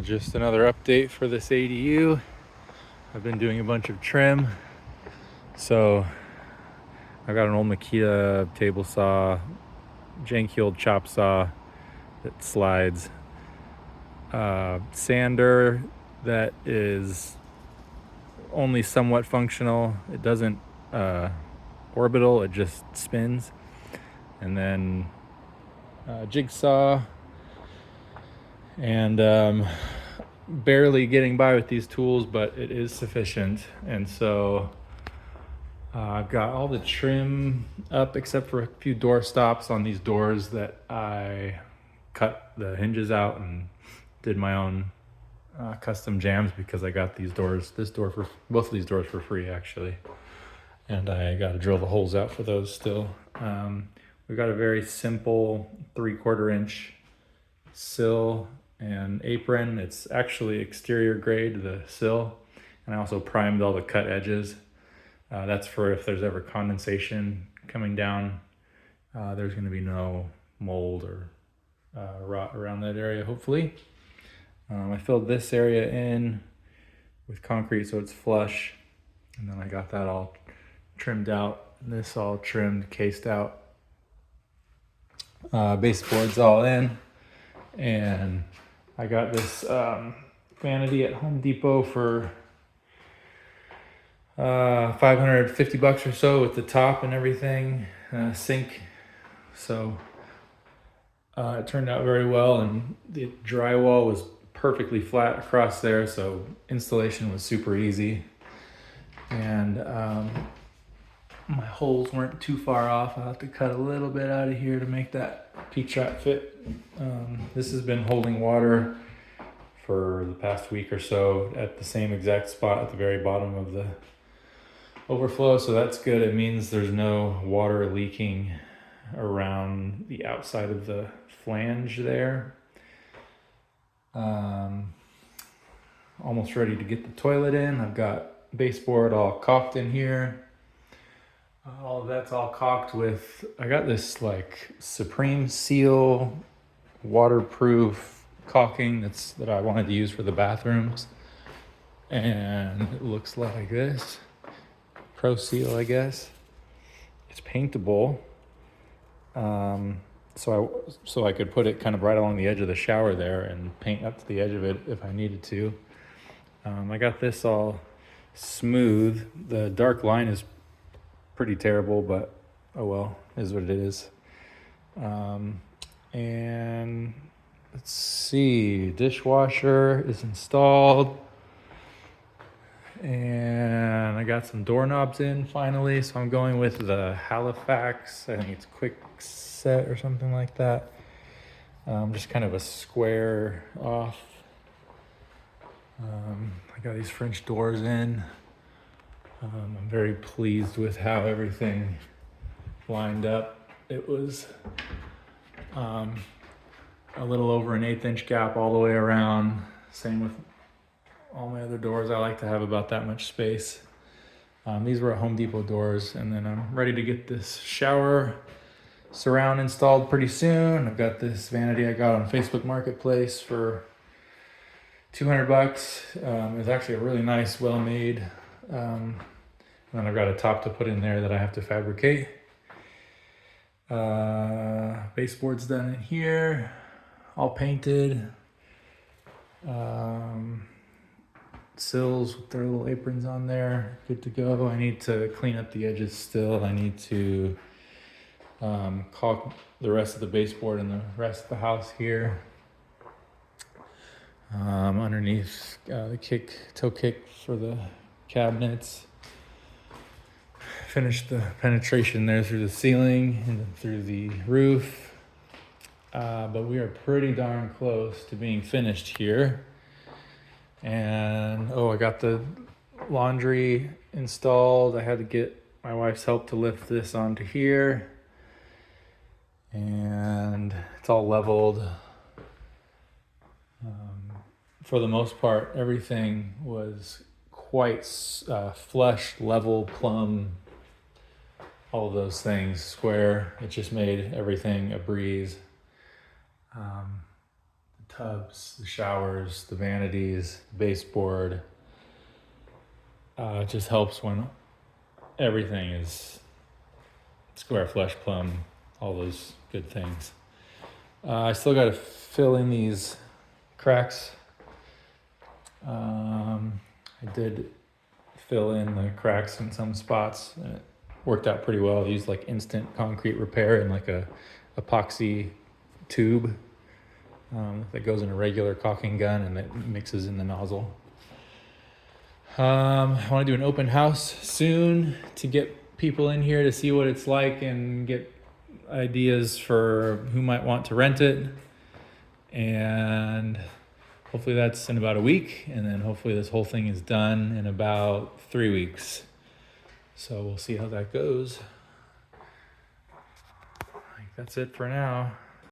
Just another update for this ADU. I've been doing a bunch of trim. So I got an old Makita table saw, janky old chop saw that slides, sander that is only somewhat functional. It doesn't orbital, it just spins. And then jigsaw, and barely getting by with these tools, but it is sufficient. And so I've got all the trim up except for a few door stops on these doors that I cut the hinges out and did my own custom jams because I got both of these doors for free actually. And I got to drill the holes out for those still. We've got a very simple 3/4 inch sill and apron. It's actually exterior grade, the sill. And I also primed all the cut edges. That's for if there's ever condensation coming down, there's going to be no mold or rot around that area, hopefully. I filled this area in with concrete so it's flush, and then I got that all trimmed out, and this all trimmed, cased out. Baseboard's all in, and I got this vanity at Home Depot for $550 or so with the top and everything, sink. So it turned out very well, and the drywall was perfectly flat across there, so installation was super easy. And my holes weren't too far off. I'll have to cut a little bit out of here to make that P-trap fit. This has been holding water for the past week or so at the same exact spot at the very bottom of the overflow, so that's good. It means there's no water leaking around the outside of the flange there. Almost ready to get the toilet in. I've got baseboard all caulked in here. All of that's all caulked with, I got this like Supreme Seal waterproof caulking that I wanted to use for the bathrooms, and it looks like this. Pro Seal, I guess. It's paintable, so I could put it kind of right along the edge of the shower there and paint up to the edge of it if I needed to. I got this all smooth. The dark line is pretty terrible, but oh well, is what it is. And let's see, dishwasher is installed. And I got some doorknobs in finally, so I'm going with the Halifax. I think it's Quick Set or something like that. Just kind of a square off. I got these French doors in. I'm very pleased with how everything lined up. It was a little over an 1/8 inch gap all the way around. Same with all my other doors. I like to have about that much space. These were at Home Depot doors, and then I'm ready to get this shower surround installed pretty soon. I've got this vanity I got on Facebook Marketplace for $200. It was actually a really nice, well-made. And then I've got a top to put in there that I have to fabricate. Baseboard's done in here, all painted. Sills with their little aprons on there, good to go. I need to clean up the edges still. I need to caulk the rest of the baseboard and the rest of the house here. Underneath the toe kick for the cabinets. Finished the penetration there through the ceiling and through the roof. But we are pretty darn close to being finished here. And I got the laundry installed. I had to get my wife's help to lift this onto here. And it's all leveled. For the most part, everything was quite flush, level, plumb, all of those things, square. It just made everything a breeze. The tubs, the showers, the vanities, the baseboard. It just helps when everything is square, flush, plumb, all those good things. I still got to fill in these cracks. I did fill in the cracks in some spots, and it worked out pretty well. I used like instant concrete repair and like a epoxy tube that goes in a regular caulking gun and that mixes in the nozzle. I want to do an open house soon to get people in here to see what it's like and get ideas for who might want to rent it. And hopefully that's in about a week. And then hopefully this whole thing is done in about 3 weeks. So we'll see how that goes. I think that's it for now.